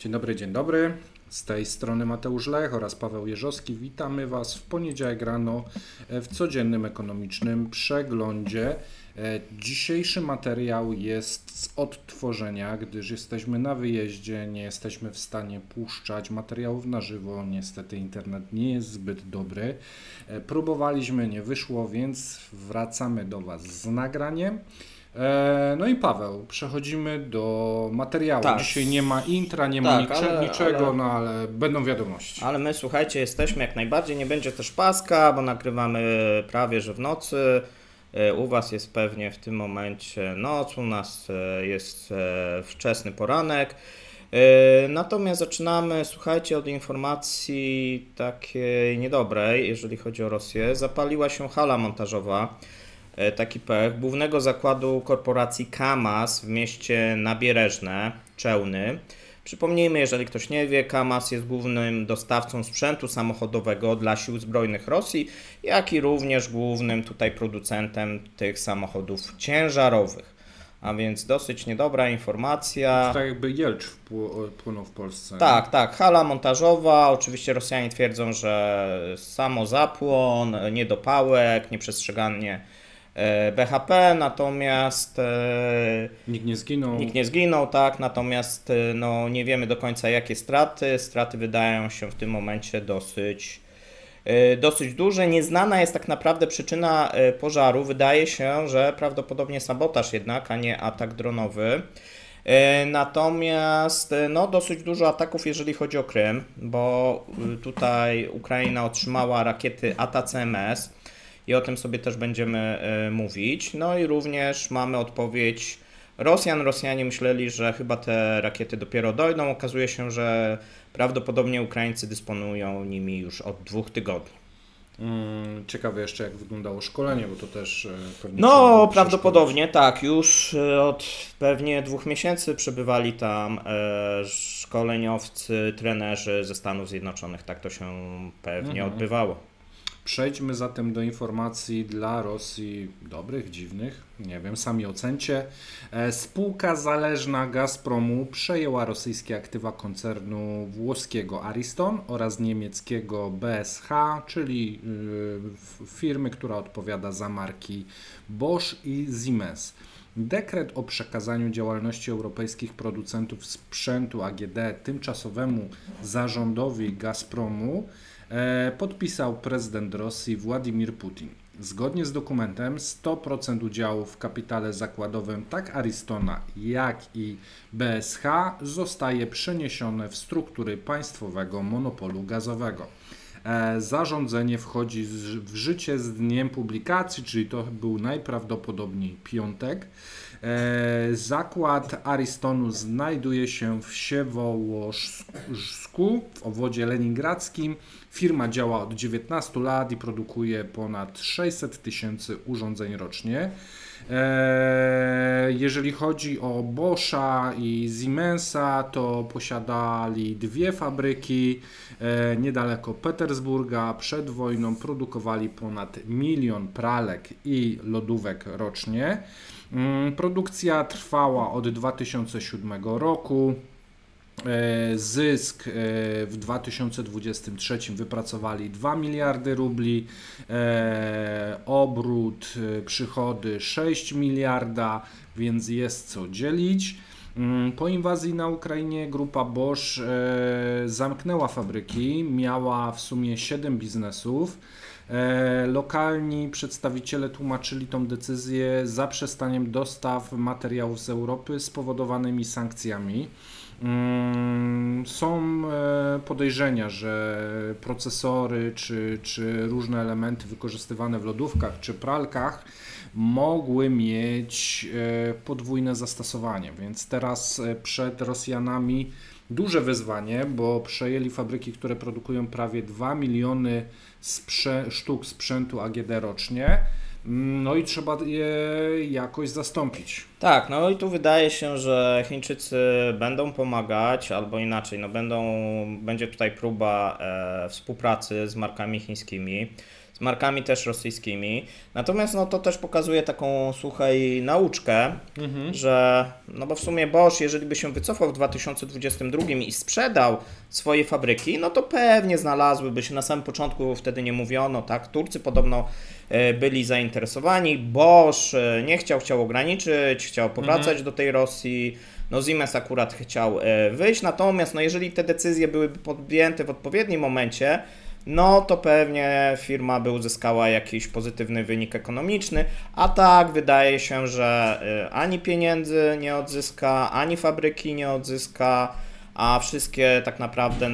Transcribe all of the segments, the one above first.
Dzień dobry. Z tej strony Mateusz Lech oraz Paweł Jeżowski. Witamy Was w poniedziałek rano w codziennym ekonomicznym przeglądzie. Dzisiejszy materiał jest z odtworzenia, gdyż jesteśmy na wyjeździe, nie jesteśmy w stanie puszczać materiałów na żywo. Niestety internet nie jest zbyt dobry. Próbowaliśmy, nie wyszło, więc wracamy do Was z nagraniem. No i Paweł, przechodzimy do materiału. Tak. Dzisiaj nie ma intra, nie ma niczego, no ale będą wiadomości. Ale my, słuchajcie, jesteśmy jak najbardziej, nie będzie też paska, bo nagrywamy prawie że w nocy. U Was jest pewnie w tym momencie noc, u nas jest wczesny poranek. Natomiast zaczynamy, słuchajcie, od informacji takiej niedobrej, jeżeli chodzi o Rosję. Zapaliła się hala montażowa. Taki pech, głównego zakładu korporacji KAMAZ w mieście Nabiereżne, Chełny. Przypomnijmy, jeżeli ktoś nie wie, KAMAZ jest głównym dostawcą sprzętu samochodowego dla sił zbrojnych Rosji, jak i również głównym tutaj producentem tych samochodów ciężarowych. A więc dosyć niedobra informacja. Tak jakby Jelcz wpłynął w Polsce. Tak, hala montażowa. Oczywiście Rosjanie twierdzą, że samozapłon, niedopałek, nieprzestrzeganie BHP, natomiast Nikt nie zginął, tak, natomiast no, nie wiemy do końca jakie straty. Straty wydają się w tym momencie dosyć duże. Nieznana jest tak naprawdę przyczyna pożaru. Wydaje się, że prawdopodobnie sabotaż jednak, a nie atak dronowy. Natomiast no, dosyć dużo ataków, jeżeli chodzi o Krym, bo tutaj Ukraina otrzymała rakiety ATACMS. I o tym sobie też będziemy mówić. No i również mamy odpowiedź Rosjan. Rosjanie myśleli, że chyba te rakiety dopiero dojdą. Okazuje się, że prawdopodobnie Ukraińcy dysponują nimi już od 2 tygodni. Ciekawe jeszcze, jak wyglądało szkolenie, bo to też pewnie... No, prawdopodobnie tak. Już od pewnie 2 miesięcy przebywali tam szkoleniowcy, trenerzy ze Stanów Zjednoczonych. Tak to się pewnie odbywało. Przejdźmy zatem do informacji dla Rosji dobrych, dziwnych, nie wiem, sami ocencie. Spółka zależna Gazpromu przejęła rosyjskie aktywa koncernu włoskiego Ariston oraz niemieckiego BSH, czyli firmy, która odpowiada za marki Bosch i Siemens. Dekret o przekazaniu działalności europejskich producentów sprzętu AGD tymczasowemu zarządowi Gazpromu podpisał prezydent Rosji Władimir Putin. Zgodnie z dokumentem 100% udziałów w kapitale zakładowym tak Aristona, jak i BSH zostaje przeniesione w struktury państwowego monopolu gazowego. Zarządzenie wchodzi w życie z dniem publikacji, czyli to był najprawdopodobniej piątek. Zakład Aristonu znajduje się w Wsiewołożsku w obwodzie leningradzkim. Firma działa od 19 lat i produkuje ponad 600 000 urządzeń rocznie. Jeżeli chodzi o Boscha i Siemensa, to posiadali 2 fabryki niedaleko Petersburga. Przed wojną produkowali ponad 1 000 000 pralek i lodówek rocznie. Produkcja trwała od 2007 roku. Zysk w 2023 wypracowali 2 miliardy rubli, obrót, przychody 6 miliarda, więc jest co dzielić. Po inwazji na Ukrainie grupa Bosch zamknęła fabryki, miała w sumie 7 biznesów. Lokalni przedstawiciele tłumaczyli tą decyzję zaprzestaniem dostaw materiałów z Europy spowodowanymi sankcjami. Są podejrzenia, że procesory czy różne elementy wykorzystywane w lodówkach czy pralkach mogły mieć podwójne zastosowanie, więc teraz przed Rosjanami duże wyzwanie, bo przejęli fabryki, które produkują prawie 2 miliony sztuk sprzętu AGD rocznie. No i trzeba je jakoś zastąpić. Tak, no i tu wydaje się, że Chińczycy będą pomagać, albo inaczej, no będzie tutaj próba współpracy z markami chińskimi, z markami też rosyjskimi. Natomiast no to też pokazuje taką, słuchaj, nauczkę, że no bo w sumie Bosch, jeżeli by się wycofał w 2022 i sprzedał swoje fabryki, no to pewnie znalazłyby się, na samym początku wtedy nie mówiono, tak, Turcy podobno byli zainteresowani, Bosch nie chciał ograniczyć, chciał powracać do tej Rosji, no Siemens akurat chciał wyjść, natomiast no jeżeli te decyzje byłyby podjęte w odpowiednim momencie, no to pewnie firma by uzyskała jakiś pozytywny wynik ekonomiczny, a tak wydaje się, że ani pieniędzy nie odzyska, ani fabryki nie odzyska, a wszystkie tak naprawdę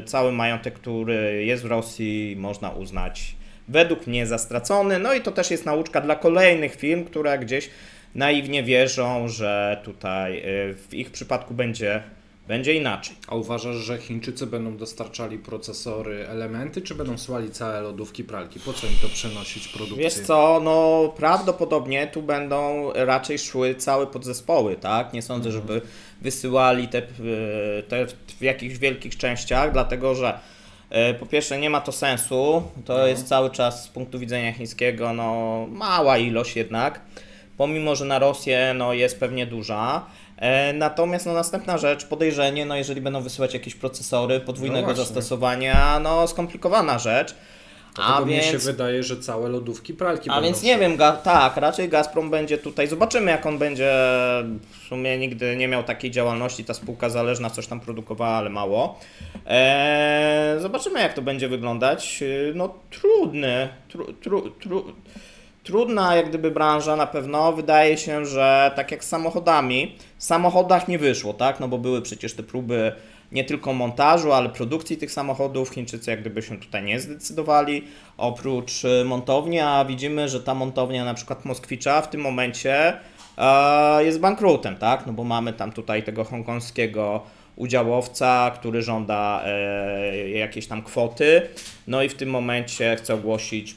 cały majątek, który jest w Rosji, można uznać według mnie za stracony. No i to też jest nauczka dla kolejnych firm, które gdzieś naiwnie wierzą, że tutaj w ich przypadku będzie inaczej. A uważasz, że Chińczycy będą dostarczali procesory, elementy, czy będą słali całe lodówki, pralki? Po co im to przenosić produkcję? Wiesz co, no prawdopodobnie tu będą raczej szły całe podzespoły, tak? Nie sądzę, żeby wysyłali te w jakichś wielkich częściach, dlatego że po pierwsze nie ma to sensu, to jest cały czas z punktu widzenia chińskiego no mała ilość jednak, pomimo że na Rosję no jest pewnie duża. Natomiast no, następna rzecz, podejrzenie, no jeżeli będą wysyłać jakieś procesory podwójnego zastosowania, no skomplikowana rzecz. Dlatego mnie się wydaje, że całe lodówki, pralki będą. A więc nie wiem, tak, raczej Gazprom będzie tutaj, zobaczymy jak on będzie, w sumie nigdy nie miał takiej działalności, ta spółka zależna coś tam produkowała, ale mało. Zobaczymy jak to będzie wyglądać, no trudna jak gdyby branża na pewno, wydaje się, że tak jak z samochodami, w samochodach nie wyszło, tak, no bo były przecież te próby nie tylko montażu, ale produkcji tych samochodów, Chińczycy jak gdyby się tutaj nie zdecydowali, oprócz montowni, a widzimy, że ta montownia na przykład Moskwicza w tym momencie jest bankrutem, tak, no bo mamy tam tutaj tego hongkongskiego udziałowca, który żąda jakieś tam kwoty, no i w tym momencie chce ogłosić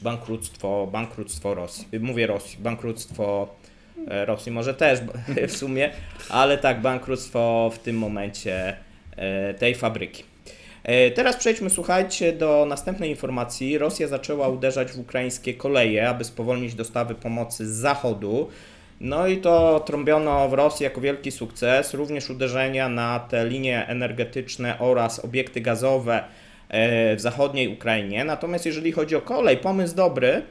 bankructwo Rosji. Mówię Rosji, bankructwo Rosji może też w sumie, ale tak, bankructwo w tym momencie tej fabryki. Teraz przejdźmy, słuchajcie, do następnej informacji. Rosja zaczęła uderzać w ukraińskie koleje, aby spowolnić dostawy pomocy z zachodu. No i to trąbiono w Rosji jako wielki sukces, również uderzenia na te linie energetyczne oraz obiekty gazowe w zachodniej Ukrainie. Natomiast jeżeli chodzi o kolej, pomysł dobry,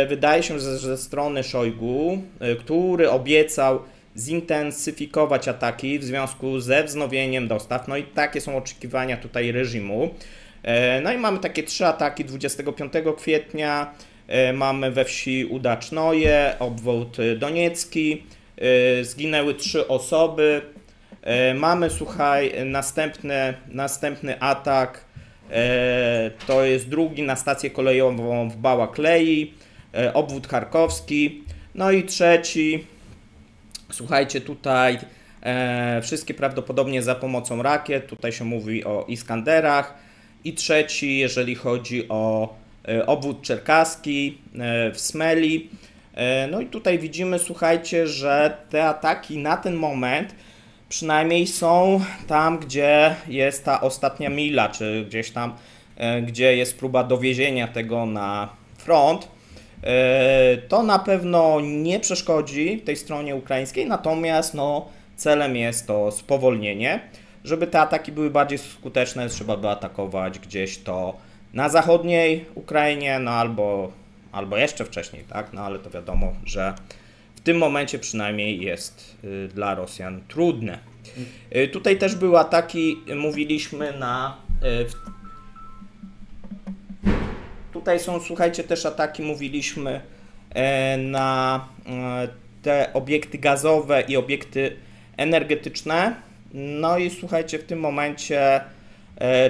wydaje się, że ze strony Szojgu, który obiecał zintensyfikować ataki w związku ze wznowieniem dostaw. No i takie są oczekiwania tutaj reżimu. No i mamy takie 3 ataki 25 kwietnia. Mamy we wsi Udacznoje, obwód doniecki, zginęły 3 osoby. Mamy, słuchaj, następny atak, to jest drugi na stację kolejową w Bałaklei, obwód charkowski. No i trzeci, słuchajcie, tutaj wszystkie prawdopodobnie za pomocą rakiet, tutaj się mówi o Iskanderach. I trzeci, jeżeli chodzi o obwód czerkaski w Smeli. No i tutaj widzimy, słuchajcie, że te ataki na ten moment przynajmniej są tam, gdzie jest ta ostatnia mila, czy gdzieś tam, gdzie jest próba dowiezienia tego na front. To na pewno nie przeszkodzi tej stronie ukraińskiej, natomiast no, celem jest to spowolnienie. Żeby te ataki były bardziej skuteczne, trzeba by atakować gdzieś to na zachodniej Ukrainie, no albo jeszcze wcześniej, tak? No ale to wiadomo, że w tym momencie przynajmniej jest dla Rosjan trudne. Tutaj też były ataki, mówiliśmy tutaj są, słuchajcie, też ataki, mówiliśmy na te obiekty gazowe i obiekty energetyczne. No i słuchajcie, w tym momencie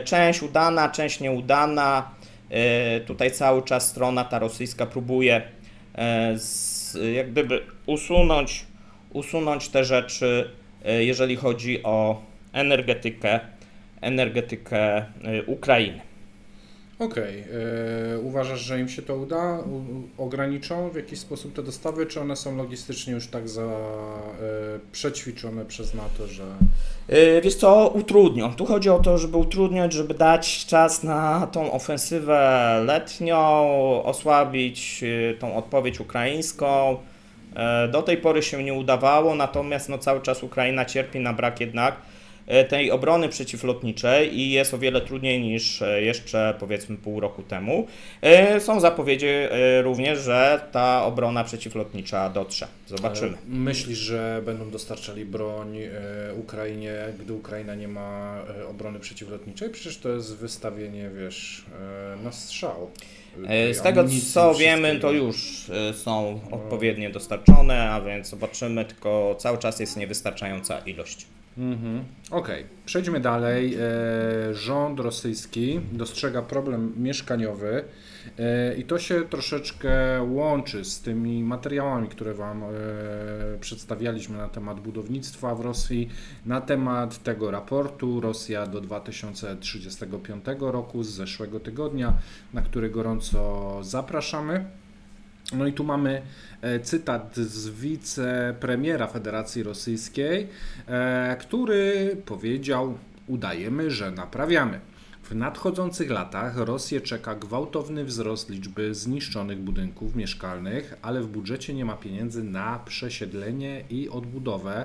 część udana, część nieudana. Tutaj cały czas strona ta rosyjska próbuje jak gdyby usunąć te rzeczy, jeżeli chodzi o energetykę Ukrainy. Okej. Uważasz, że im się to uda? Ograniczą w jakiś sposób te dostawy, czy one są logistycznie już tak przećwiczone przez NATO, że... Wiesz co, utrudnią. Tu chodzi o to, żeby utrudniać, żeby dać czas na tą ofensywę letnią, osłabić tą odpowiedź ukraińską. Do tej pory się nie udawało, natomiast no, cały czas Ukraina cierpi na brak jednak tej obrony przeciwlotniczej i jest o wiele trudniej niż jeszcze powiedzmy pół roku temu. Są zapowiedzi również, że ta obrona przeciwlotnicza dotrze. Zobaczymy. Myślisz, że będą dostarczali broń Ukrainie, gdy Ukraina nie ma obrony przeciwlotniczej? Przecież to jest wystawienie, wiesz, na strzał. Z tego co wiemy, to już są odpowiednio dostarczone, a więc zobaczymy, tylko cały czas jest niewystarczająca ilość. Okej, przejdźmy dalej. Rząd rosyjski dostrzega problem mieszkaniowy i to się troszeczkę łączy z tymi materiałami, które Wam przedstawialiśmy na temat budownictwa w Rosji, na temat tego raportu Rosja do 2035 roku z zeszłego tygodnia, na który gorąco zapraszamy. No i tu mamy cytat z wicepremiera Federacji Rosyjskiej, który powiedział: udajemy, że naprawiamy. W nadchodzących latach Rosję czeka gwałtowny wzrost liczby zniszczonych budynków mieszkalnych, ale w budżecie nie ma pieniędzy na przesiedlenie i odbudowę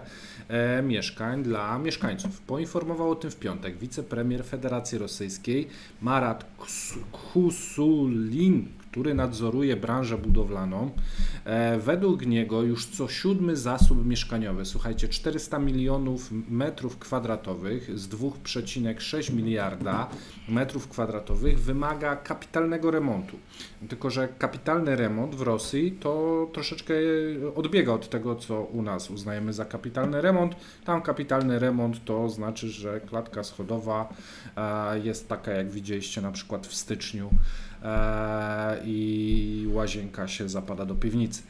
mieszkań dla mieszkańców. Poinformował o tym w piątek wicepremier Federacji Rosyjskiej Marat Khusulin, który nadzoruje branżę budowlaną. Według niego już co 7. zasób mieszkaniowy, słuchajcie, 400 milionów metrów kwadratowych z 2,6 miliarda metrów kwadratowych wymaga kapitalnego remontu. Tylko że kapitalny remont w Rosji to troszeczkę odbiega od tego, co u nas uznajemy za kapitalny remont. Tam kapitalny remont to znaczy, że klatka schodowa jest taka, jak widzieliście na przykład w styczniu, i łazienka się zapada do piwnicy.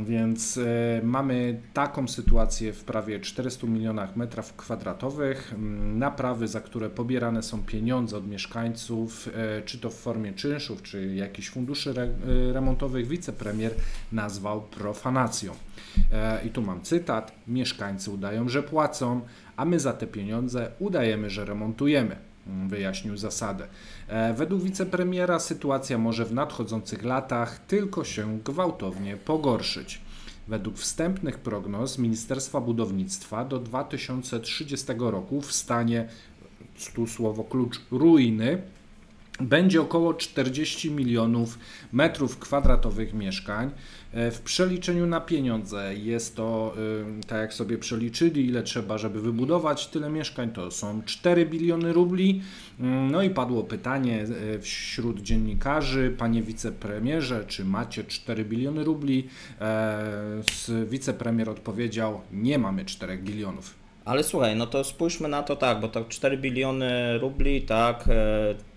Więc mamy taką sytuację w prawie 400 milionach metrów kwadratowych. Naprawy, za które pobierane są pieniądze od mieszkańców, czy to w formie czynszów, czy jakichś funduszy remontowych, wicepremier nazwał profanacją. I tu mam cytat: mieszkańcy udają, że płacą, a my za te pieniądze udajemy, że remontujemy. Wyjaśnił zasadę. Według wicepremiera sytuacja może w nadchodzących latach tylko się gwałtownie pogorszyć. Według wstępnych prognoz Ministerstwa Budownictwa do 2030 roku w stanie, tu słowo klucz, ruiny, będzie około 40 milionów metrów kwadratowych mieszkań. W przeliczeniu na pieniądze jest to, tak jak sobie przeliczyli, ile trzeba, żeby wybudować tyle mieszkań, to są 4 biliony rubli. No i padło pytanie wśród dziennikarzy: panie wicepremierze, czy macie 4 biliony rubli? Wicepremier odpowiedział: nie mamy 4 bilionów. Ale słuchaj, no to spójrzmy na to tak, bo to 4 biliony rubli, tak,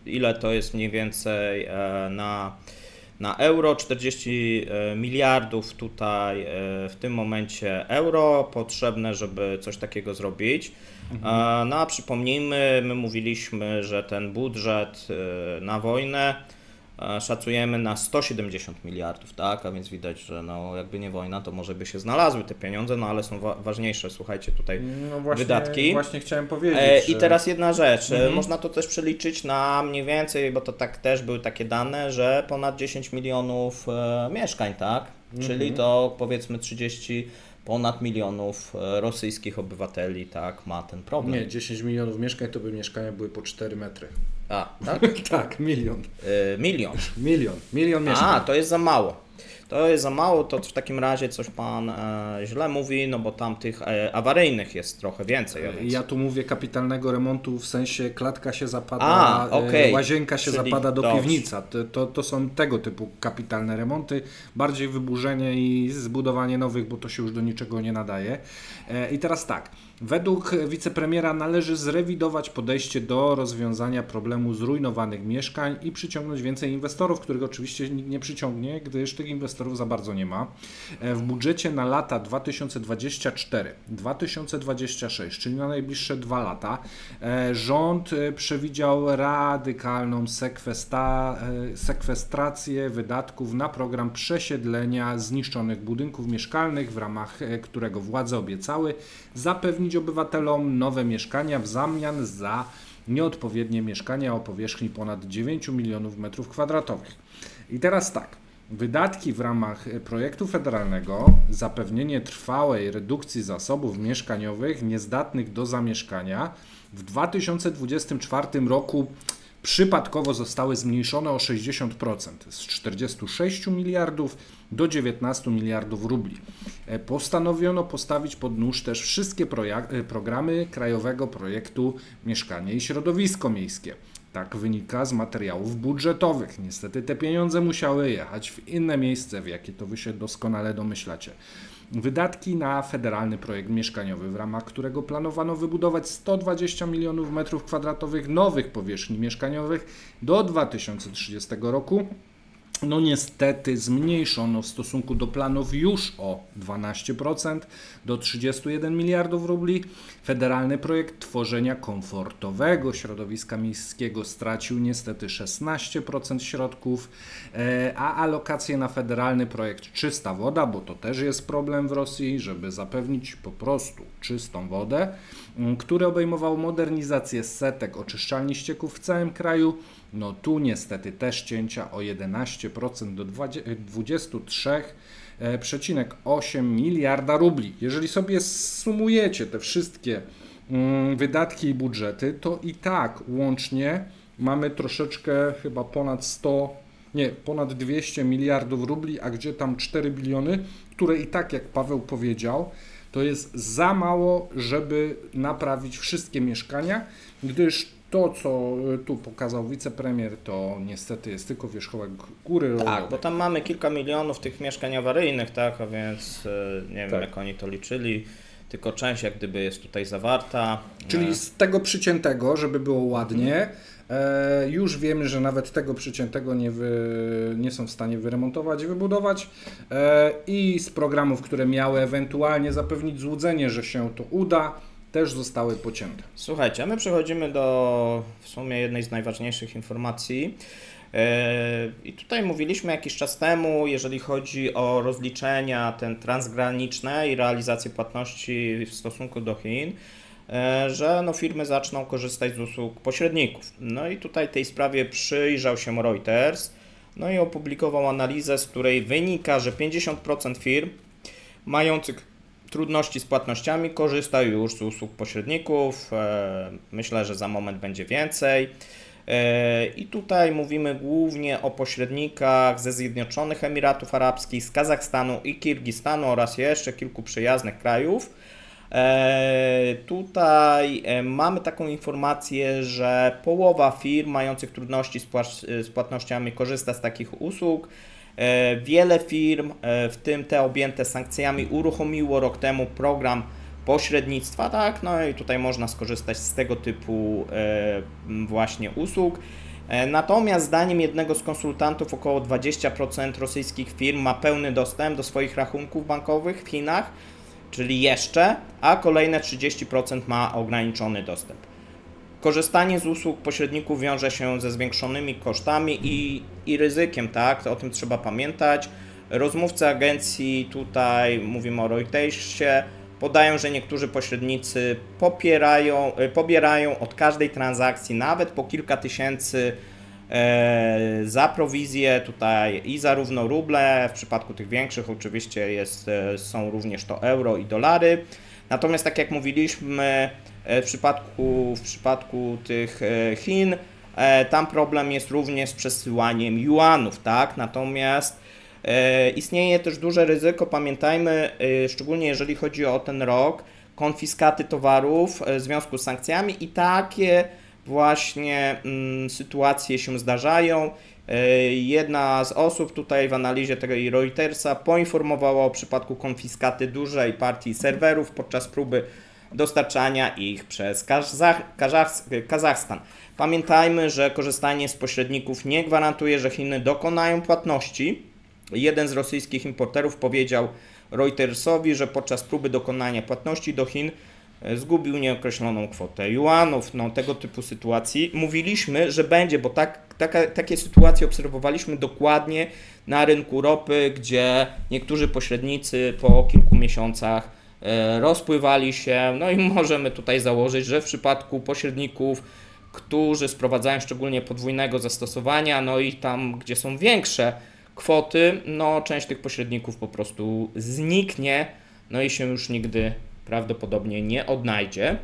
ile to jest mniej więcej na euro? 40 miliardów tutaj w tym momencie euro potrzebne, żeby coś takiego zrobić. No a przypomnijmy, my mówiliśmy, że ten budżet na wojnę szacujemy na 170 miliardów, tak? A więc widać, że no jakby nie wojna, to może by się znalazły te pieniądze, no ale są ważniejsze, słuchajcie, tutaj wydatki. Właśnie chciałem powiedzieć. I teraz jedna rzecz, można to też przeliczyć na mniej więcej, bo to tak też były takie dane, że ponad 10 milionów mieszkań, tak? Czyli to powiedzmy 30 ponad milionów rosyjskich obywateli, tak, ma ten problem. Nie, 10 milionów mieszkań to by mieszkania były po 4 metry. A, tak? Tak, milion. Milion mieszkań. A, to jest za mało. To jest za mało, to w takim razie coś pan źle mówi, no bo tam tych awaryjnych jest trochę więcej. Więc... Ja tu mówię kapitalnego remontu, w sensie klatka się zapada, łazienka się zapada do piwnica. To są tego typu kapitalne remonty, bardziej wyburzenie i zbudowanie nowych, bo to się już do niczego nie nadaje. I teraz tak, Według wicepremiera należy zrewidować podejście do rozwiązania problemu zrujnowanych mieszkań i przyciągnąć więcej inwestorów, których oczywiście nikt nie przyciągnie, gdyż tych inwestorów za bardzo nie ma. W budżecie na lata 2024-2026, czyli na najbliższe 2 lata, rząd przewidział radykalną sekwestrację wydatków na program przesiedlenia zniszczonych budynków mieszkalnych, w ramach którego władze obiecały zapewnić obywatelom nowe mieszkania w zamian za nieodpowiednie mieszkania o powierzchni ponad 9 milionów metrów kwadratowych. I teraz tak, wydatki w ramach projektu federalnego, zapewnienie trwałej redukcji zasobów mieszkaniowych niezdatnych do zamieszkania w 2024 roku przypadkowo zostały zmniejszone o 60%, z 46 miliardów do 19 miliardów rubli. Postanowiono postawić pod nóż też wszystkie programy Krajowego Projektu Mieszkanie i Środowisko Miejskie. Tak wynika z materiałów budżetowych. Niestety te pieniądze musiały jechać w inne miejsce, w jakie to wy się doskonale domyślacie. Wydatki na federalny projekt mieszkaniowy, w ramach którego planowano wybudować 120 milionów metrów kwadratowych nowych powierzchni mieszkaniowych do 2030 roku, no niestety zmniejszono w stosunku do planów już o 12% do 31 miliardów rubli. Federalny projekt tworzenia komfortowego środowiska miejskiego stracił niestety 16% środków, a alokacje na federalny projekt Czysta Woda, bo to też jest problem w Rosji, żeby zapewnić po prostu czystą wodę, który obejmował modernizację setek oczyszczalni ścieków w całym kraju, no tu niestety też cięcia o 11% do 23,8 miliarda rubli. Jeżeli sobie sumujecie te wszystkie wydatki i budżety, to i tak łącznie mamy troszeczkę chyba ponad 200 miliardów rubli, a gdzie tam 4 biliony, które i tak, jak Paweł powiedział, to jest za mało, żeby naprawić wszystkie mieszkania, gdyż to, co tu pokazał wicepremier, to niestety jest tylko wierzchołek góry lodowej. Tak, bo tam mamy kilka milionów tych mieszkań awaryjnych, tak, a więc nie wiem, jak oni to liczyli, tylko część jak gdyby jest tutaj zawarta. Czyli z tego przyciętego, żeby było ładnie, już wiemy, że nawet tego przyciętego nie są w stanie wyremontować i wybudować, i z programów, które miały ewentualnie zapewnić złudzenie, że się to uda, też zostały pocięte. Słuchajcie, a my przechodzimy do w sumie jednej z najważniejszych informacji. I tutaj mówiliśmy jakiś czas temu, jeżeli chodzi o rozliczenia transgraniczne i realizację płatności w stosunku do Chin, że no firmy zaczną korzystać z usług pośredników. No i tutaj tej sprawie przyjrzał się Reuters, no i opublikował analizę, z której wynika, że 50% firm mających trudności z płatnościami korzysta już z usług pośredników. Myślę, że za moment będzie więcej. I tutaj mówimy głównie o pośrednikach ze Zjednoczonych Emiratów Arabskich, z Kazachstanu i Kirgistanu oraz jeszcze kilku przyjaznych krajów. Tutaj mamy taką informację, że połowa firm mających trudności z płatnościami korzysta z takich usług. Wiele firm, w tym te objęte sankcjami, uruchomiło rok temu program pośrednictwa, tak? No i tutaj można skorzystać z tego typu właśnie usług. Natomiast zdaniem jednego z konsultantów około 20% rosyjskich firm ma pełny dostęp do swoich rachunków bankowych w Chinach, czyli jeszcze, a kolejne 30% ma ograniczony dostęp. Korzystanie z usług pośredników wiąże się ze zwiększonymi kosztami i ryzykiem, tak? O tym trzeba pamiętać. Rozmówcy agencji, tutaj mówimy o Reutersie, podają, że niektórzy pośrednicy pobierają od każdej transakcji nawet po kilka tysięcy za prowizję, tutaj i zarówno ruble, w przypadku tych większych oczywiście są również to euro i dolary. Natomiast tak jak mówiliśmy, w przypadku tych Chin, tam problem jest również z przesyłaniem juanów, tak? Natomiast istnieje też duże ryzyko, pamiętajmy, szczególnie jeżeli chodzi o ten rok, konfiskaty towarów w związku z sankcjami i takie właśnie sytuacje się zdarzają. Jedna z osób tutaj w analizie tego Reutersa poinformowała o przypadku konfiskaty dużej partii serwerów podczas próby dostarczania ich przez Kazachstan. Pamiętajmy, że korzystanie z pośredników nie gwarantuje, że Chiny dokonają płatności. Jeden z rosyjskich importerów powiedział Reutersowi, że podczas próby dokonania płatności do Chin zgubił nieokreśloną kwotę juanów. No, tego typu sytuacji mówiliśmy, że będzie, bo takie sytuacje obserwowaliśmy dokładnie na rynku ropy, gdzie niektórzy pośrednicy po kilku miesiącach rozpływali się. No i możemy tutaj założyć, że w przypadku pośredników, którzy sprowadzają szczególnie podwójnego zastosowania, no i tam, gdzie są większe kwoty, no część tych pośredników po prostu zniknie, no i się już nigdy prawdopodobnie nie odnajdzie.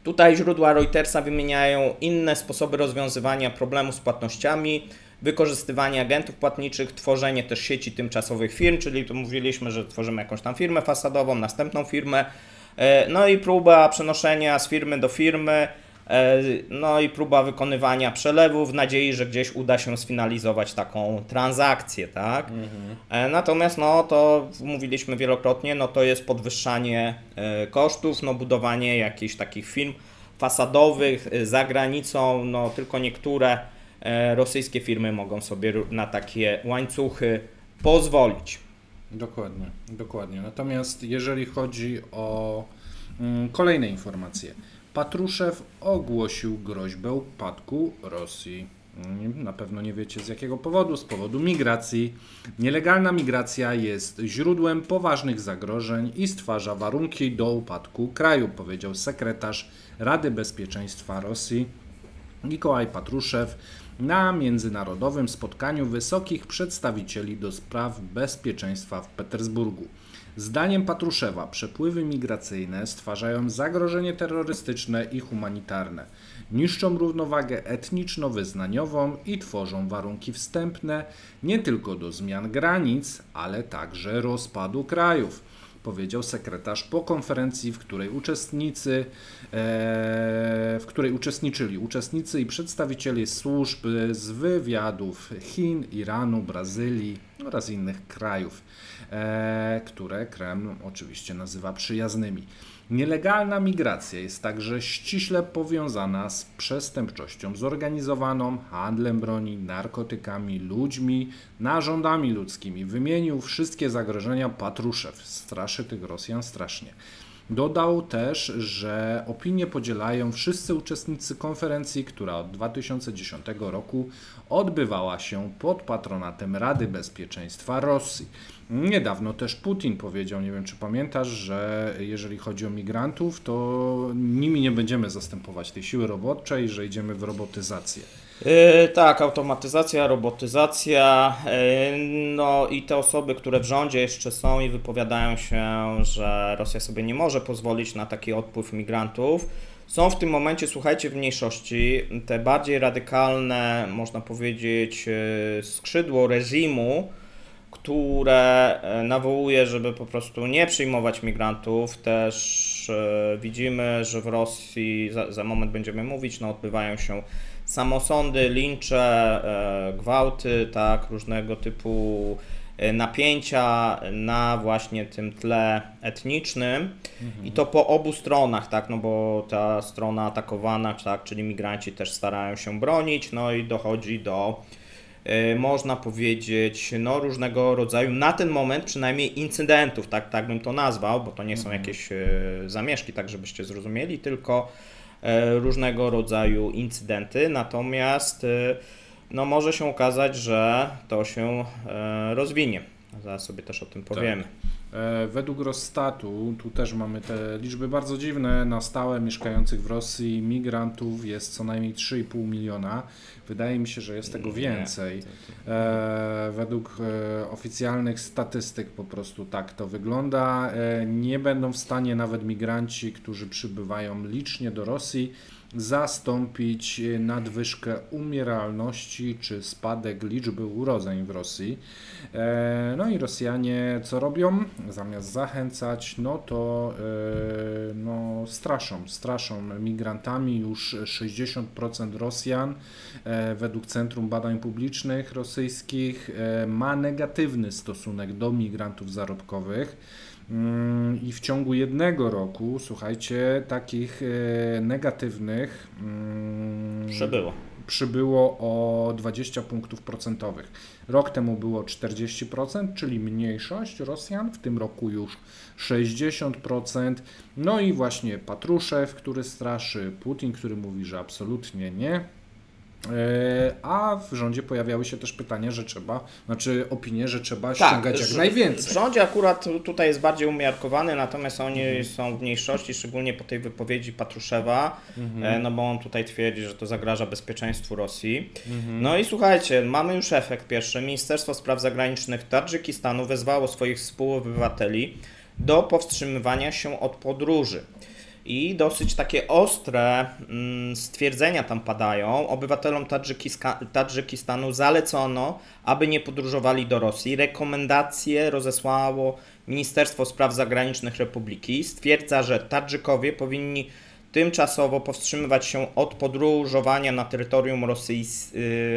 Tutaj źródła Reutersa wymieniają inne sposoby rozwiązywania problemu z płatnościami, wykorzystywanie agentów płatniczych, tworzenie też sieci tymczasowych firm, czyli tu mówiliśmy, że tworzymy jakąś tam firmę fasadową, następną firmę, no i próba przenoszenia z firmy do firmy, no i próba wykonywania przelewów w nadziei, że gdzieś uda się sfinalizować taką transakcję, tak? Natomiast no to mówiliśmy wielokrotnie, no to jest podwyższanie kosztów, no budowanie jakichś takich firm fasadowych za granicą, no tylko niektóre rosyjskie firmy mogą sobie na takie łańcuchy pozwolić. Dokładnie, dokładnie. Natomiast jeżeli chodzi o kolejne informacje, Patruszew ogłosił groźbę upadku Rosji. Na pewno nie wiecie z jakiego powodu, z powodu migracji. Nielegalna migracja jest źródłem poważnych zagrożeń i stwarza warunki do upadku kraju, powiedział sekretarz Rady Bezpieczeństwa Rosji Nikołaj Patruszew na międzynarodowym spotkaniu wysokich przedstawicieli do spraw bezpieczeństwa w Petersburgu. Zdaniem Patruszewa przepływy migracyjne stwarzają zagrożenie terrorystyczne i humanitarne, niszczą równowagę etniczno-wyznaniową i tworzą warunki wstępne nie tylko do zmian granic, ale także rozpadu krajów, powiedział sekretarz po konferencji, w której uczestniczyli uczestnicy i przedstawiciele służb z wywiadów Chin, Iranu, Brazylii oraz innych krajów, które Kreml oczywiście nazywa przyjaznymi. Nielegalna migracja jest także ściśle powiązana z przestępczością zorganizowaną, handlem broni, narkotykami, ludźmi, narządami ludzkimi. Wymienił wszystkie zagrożenia Patruszew. Straszy tych Rosjan strasznie. Dodał też, że opinię podzielają wszyscy uczestnicy konferencji, która od 2010 roku odbywała się pod patronatem Rady Bezpieczeństwa Rosji. Niedawno też Putin powiedział, nie wiem czy pamiętasz, że jeżeli chodzi o migrantów, to nimi nie będziemy zastępować tej siły roboczej, że idziemy w robotyzację. Tak, automatyzacja, robotyzacja, no i te osoby, które w rządzie jeszcze są i wypowiadają się, że Rosja sobie nie może pozwolić na taki odpływ migrantów, są w tym momencie, słuchajcie, w mniejszości. Te bardziej radykalne, można powiedzieć, skrzydło reżimu, które nawołuje, żeby po prostu nie przyjmować migrantów. Też widzimy, że w Rosji, za moment będziemy mówić, no, odbywają się samosądy, lincze, gwałty, tak, różnego typu napięcia na właśnie tym tle etnicznym i to po obu stronach, tak, no bo ta strona atakowana, tak, czyli migranci też starają się bronić, no i dochodzi do, można powiedzieć, no różnego rodzaju, na ten moment przynajmniej incydentów, tak bym to nazwał, bo to nie są jakieś zamieszki, tak żebyście zrozumieli, tylko różnego rodzaju incydenty, natomiast no może się okazać, że to się rozwinie. Zaraz sobie też o tym powiemy. Tak. Według Rossstatu, tu też mamy te liczby bardzo dziwne, na stałe mieszkających w Rosji migrantów jest co najmniej 3,5 miliona. Wydaje mi się, że jest tego więcej. Według oficjalnych statystyk po prostu tak to wygląda. Nie będą w stanie nawet migranci, którzy przybywają licznie do Rosji, zastąpić nadwyżkę umieralności czy spadek liczby urodzeń w Rosji. No i Rosjanie co robią? Zamiast zachęcać, no to straszą migrantami. Już 60% Rosjan według Centrum Badań Publicznych rosyjskich ma negatywny stosunek do migrantów zarobkowych. I w ciągu jednego roku, słuchajcie, takich negatywnych przybyło o 20 punktów procentowych. Rok temu było 40%, czyli mniejszość Rosjan, w tym roku już 60%. No i właśnie Patruszew, który straszy, Putin, który mówi, że absolutnie nie. A w rządzie pojawiały się też pytania, że opinie, że trzeba ściągać jak najwięcej. W rządzie akurat tutaj jest bardziej umiarkowany, natomiast oni są w mniejszości, szczególnie po tej wypowiedzi Patruszewa, no bo on tutaj twierdzi, że to zagraża bezpieczeństwu Rosji. No i słuchajcie, mamy już efekt pierwszy. Ministerstwo Spraw Zagranicznych Tadżykistanu wezwało swoich współobywateli do powstrzymywania się od podróży. I dosyć takie ostre stwierdzenia tam padają. Obywatelom Tadżykistanu zalecono, aby nie podróżowali do Rosji. Rekomendacje rozesłało Ministerstwo Spraw Zagranicznych Republiki. Stwierdza, że Tadżykowie powinni tymczasowo powstrzymywać się od podróżowania na terytorium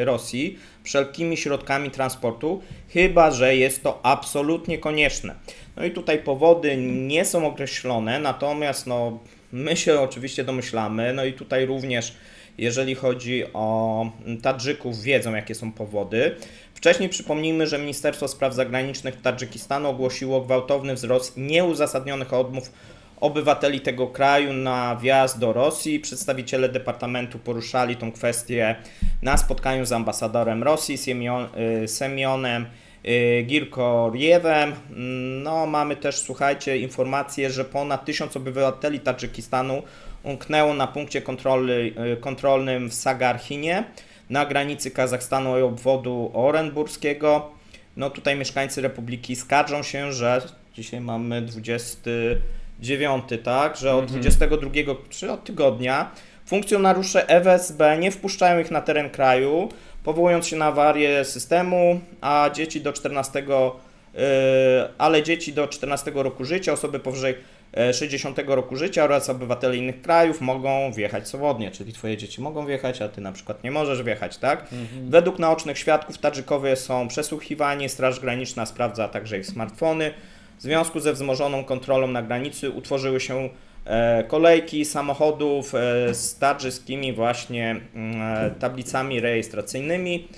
Rosji wszelkimi środkami transportu, chyba że jest to absolutnie konieczne. No i tutaj powody nie są określone, natomiast my się oczywiście domyślamy, no i tutaj również jeżeli chodzi o Tadżyków, wiedzą jakie są powody. Wcześniej przypomnijmy, że Ministerstwo Spraw Zagranicznych Tadżykistanu ogłosiło gwałtowny wzrost nieuzasadnionych odmów obywateli tego kraju na wjazd do Rosji. Przedstawiciele Departamentu poruszali tą kwestię na spotkaniu z ambasadorem Rosji, Semionem Girkoriewem. No, mamy też, słuchajcie, informację, że ponad 1000 obywateli Tadżykistanu umknęło na punkcie kontrolnym w Sagarchinie na granicy Kazachstanu i obwodu orenburskiego. No tutaj mieszkańcy Republiki skarżą się, że dzisiaj mamy 29, tak, że od 22, czy od tygodnia funkcjonariusze FSB nie wpuszczają ich na teren kraju, powołując się na awarię systemu, a dzieci do 14, dzieci do 14 roku życia, osoby powyżej 60 roku życia oraz obywatele innych krajów mogą wjechać swobodnie, czyli twoje dzieci mogą wjechać, a ty na przykład nie możesz wjechać, tak? Według naocznych świadków Tadżykowie są przesłuchiwani, Straż Graniczna sprawdza także ich smartfony. W związku ze wzmożoną kontrolą na granicy utworzyły się kolejki samochodów z tadżyckimi właśnie tablicami rejestracyjnymi.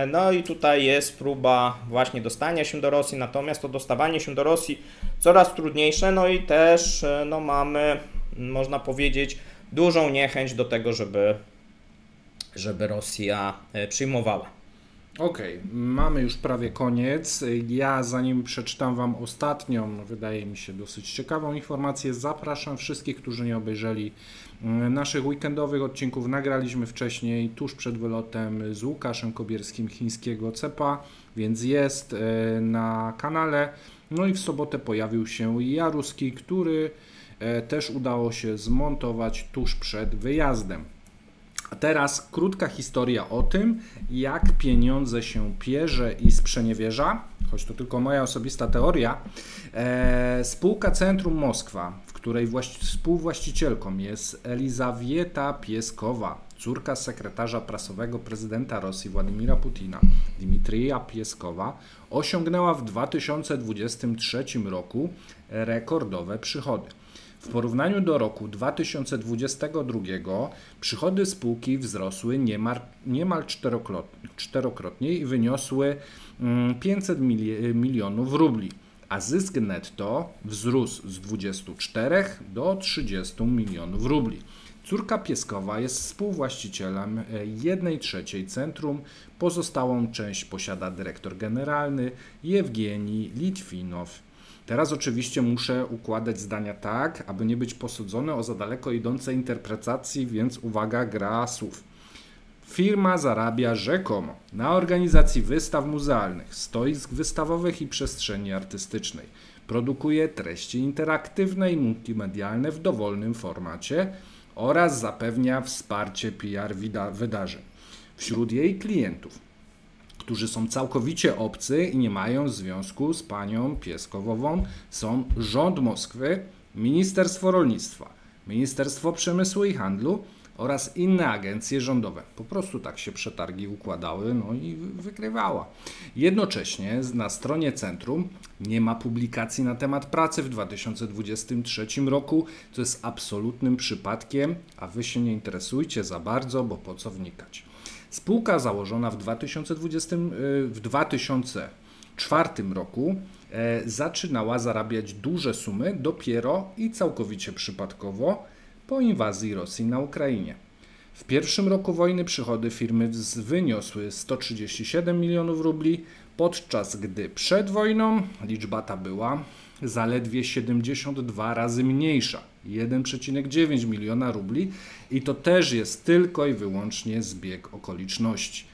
No i tutaj jest próba właśnie dostania się do Rosji, natomiast to dostawanie się do Rosji coraz trudniejsze, no i też mamy, można powiedzieć, dużą niechęć do tego, żeby Rosja przyjmowała. Okej, mamy już prawie koniec. Ja zanim przeczytam Wam ostatnią, wydaje mi się dosyć ciekawą informację, zapraszam wszystkich, którzy nie obejrzeli naszych weekendowych odcinków. Nagraliśmy wcześniej, tuż przed wylotem, z Łukaszem Kobierskim chińskiego CEPA, więc jest na kanale. No i w sobotę pojawił się Jaruski, który też udało się zmontować tuż przed wyjazdem. A teraz krótka historia o tym, jak pieniądze się pierze i sprzeniewierza, choć to tylko moja osobista teoria. Spółka Centrum Moskwa, w której współwłaścicielką jest Elizawieta Pieskowa, córka sekretarza prasowego prezydenta Rosji Władimira Putina, Dmitrija Pieskowa, osiągnęła w 2023 roku rekordowe przychody. W porównaniu do roku 2022 przychody spółki wzrosły niemal czterokrotnie i wyniosły 500 milionów rubli, a zysk netto wzrósł z 24 do 30 milionów rubli. Córka Pieskowa jest współwłaścicielem 1/3 centrum, pozostałą część posiada dyrektor generalny Jewgenij Litwinow. Teraz oczywiście muszę układać zdania tak, aby nie być posądzony o za daleko idące interpretacje, więc uwaga, gra słów. Firma zarabia rzekomo na organizacji wystaw muzealnych, stoisk wystawowych i przestrzeni artystycznej. Produkuje treści interaktywne i multimedialne w dowolnym formacie oraz zapewnia wsparcie PR wydarzeń. Wśród jej klientów, którzy są całkowicie obcy i nie mają związku z panią Pieskową, są rząd Moskwy, Ministerstwo Rolnictwa, Ministerstwo Przemysłu i Handlu oraz inne agencje rządowe. Po prostu tak się przetargi układały, no i wygrywała. Jednocześnie na stronie centrum nie ma publikacji na temat pracy w 2023 roku, co jest absolutnym przypadkiem, a wy się nie interesujcie za bardzo, bo po co wnikać. Spółka założona w 2004 roku zaczynała zarabiać duże sumy dopiero i całkowicie przypadkowo po inwazji Rosji na Ukrainie. W pierwszym roku wojny przychody firmy wyniosły 137 milionów rubli, podczas gdy przed wojną liczba ta była zaledwie 72 razy mniejsza, 1,9 miliona rubli, i to też jest tylko i wyłącznie zbieg okoliczności.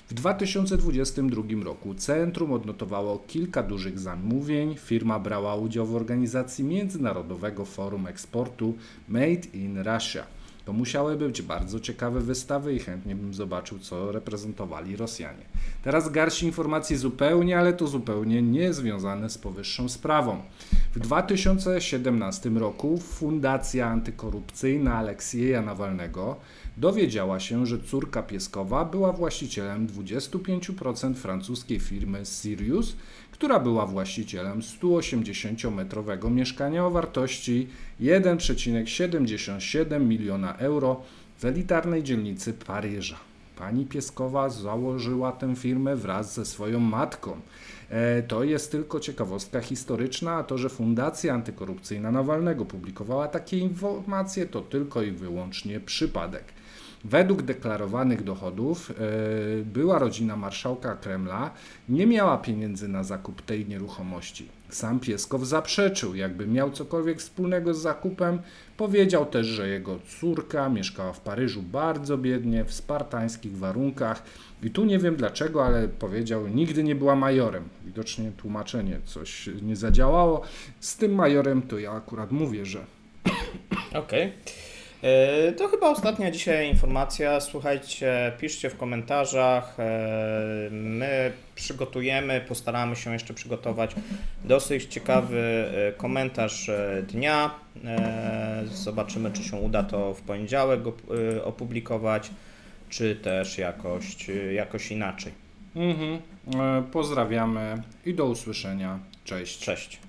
W 2022 roku centrum odnotowało kilka dużych zamówień. Firma brała udział w organizacji Międzynarodowego Forum Eksportu Made in Russia. To musiały być bardzo ciekawe wystawy i chętnie bym zobaczył, co reprezentowali Rosjanie. Teraz garść informacji zupełnie, ale to zupełnie nie związane z powyższą sprawą. W 2017 roku Fundacja Antykorupcyjna Aleksieja Nawalnego dowiedziała się, że córka Pieskowa była właścicielem 25% francuskiej firmy Sirius, która była właścicielem 180-metrowego mieszkania o wartości 1,77 miliona euro w elitarnej dzielnicy Paryża. Pani Pieskowa założyła tę firmę wraz ze swoją matką. To jest tylko ciekawostka historyczna, a to, że Fundacja Antykorupcyjna Nawalnego publikowała takie informacje, to tylko i wyłącznie przypadek. Według deklarowanych dochodów była rodzina marszałka Kremla nie miała pieniędzy na zakup tej nieruchomości. Sam Pieskow zaprzeczył, jakby miał cokolwiek wspólnego z zakupem. Powiedział też, że jego córka mieszkała w Paryżu bardzo biednie, w spartańskich warunkach. I tu nie wiem dlaczego, ale powiedział, nigdy nie była majorem. Widocznie tłumaczenie coś nie zadziałało. Z tym majorem to ja akurat mówię, że... Okej. To chyba ostatnia dzisiaj informacja. Słuchajcie, piszcie w komentarzach. My postaramy się jeszcze przygotować dosyć ciekawy komentarz dnia. Zobaczymy, czy się uda to w poniedziałek go opublikować, czy też jakoś inaczej. Pozdrawiamy i do usłyszenia. Cześć. Cześć.